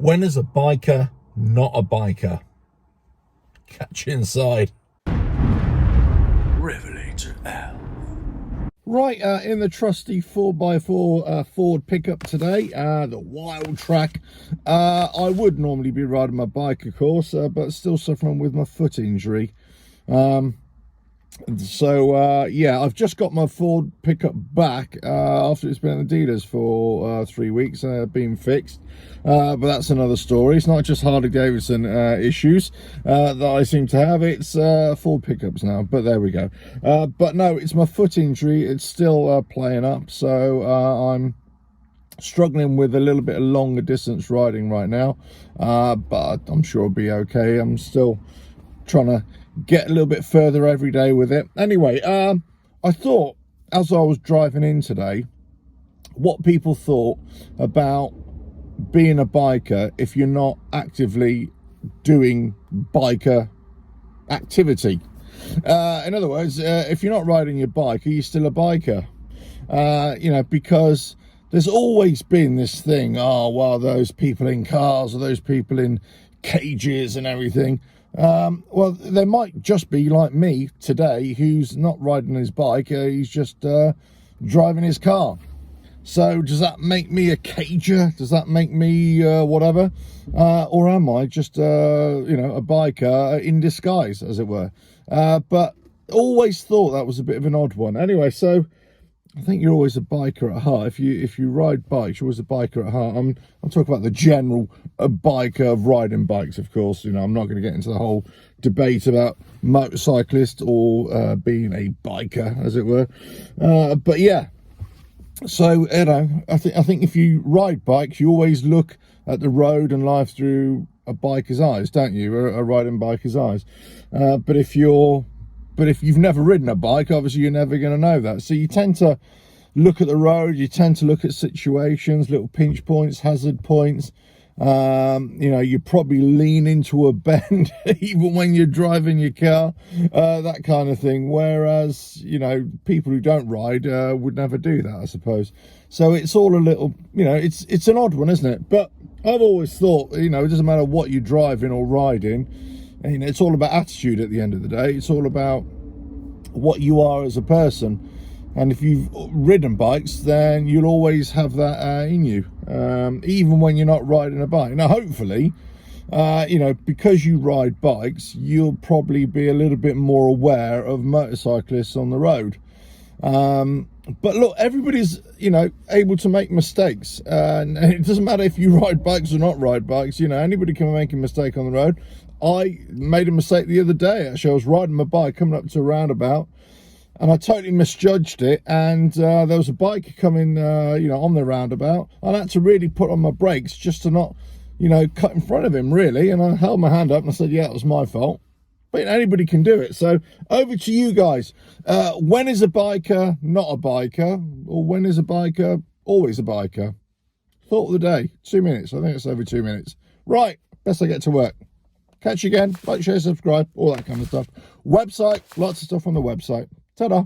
When is a biker not a biker? Catch you inside. RevelatorAlf. Right, in the trusty 4x4 Ford pickup today, the Wild Track. I would normally be riding my bike, of course, but still suffering with my foot injury. Yeah, I've just got my Ford pickup back after it's been at the dealers for 3 weeks, being fixed. But that's another story. It's not just Harley Davidson issues that I seem to have. It's Ford pickups now, but there we go. But no, it's my foot injury. It's still playing up, so I'm struggling with a little bit of longer distance riding right now, but I'm sure I'll be okay. I'm still trying to get a little bit further every day with it. Anyway, I thought as I was driving in today what people thought about being a biker if you're not actively doing biker activity. In other words, if you're not riding your bike, are you still a biker? Because there's always been this thing, oh well, those people in cars or those people in cages and everything. Well, they might just be like me today, who's not riding his bike, he's just driving his car. So does that make me a cager? Does that make me whatever? Or am I just a biker in disguise, as it were? But always thought that was a bit of an odd one. Anyway, so I think you're always a biker at heart. If you ride bikes, you're always a biker at heart. I'm talking about the general biker of riding bikes, of course. I'm not going to get into the whole debate about motorcyclist or being a biker, as it were. But yeah, so I think if you ride bikes, you always look at the road and life through a biker's eyes, don't you? A riding biker's eyes. But if you've never ridden a bike, obviously you're never going to know that. So you tend to look at the road, you tend to look at situations, little pinch points, hazard points. You probably lean into a bend even when you're driving your car, that kind of thing. Whereas, people who don't ride would never do that, I suppose. So it's all a little, it's an odd one, isn't it? But I've always thought, it doesn't matter what you're driving or riding. It's all about attitude at the end of the day. It's all about what you are as a person. And if you've ridden bikes, then you'll always have that in you, even when you're not riding a bike. Now, hopefully, because you ride bikes, you'll probably be a little bit more aware of motorcyclists on the road. But look, everybody's, able to make mistakes. And it doesn't matter if you ride bikes or not ride bikes. Anybody can make a mistake on the road. I made a mistake the other day. Actually, I was riding my bike coming up to a roundabout, and I totally misjudged it. And there was a biker coming, on the roundabout. I had to really put on my brakes just to not, cut in front of him, really. And I held my hand up and I said, yeah, it was my fault. But anybody can do it. So over to you guys. When is a biker not a biker? Or when is a biker always a biker? Thought of the day. 2 minutes. I think it's over 2 minutes. Right. Best I get to work. Catch you again. Like, share, subscribe, all that kind of stuff. Website. Lots of stuff on the website. Ta-da.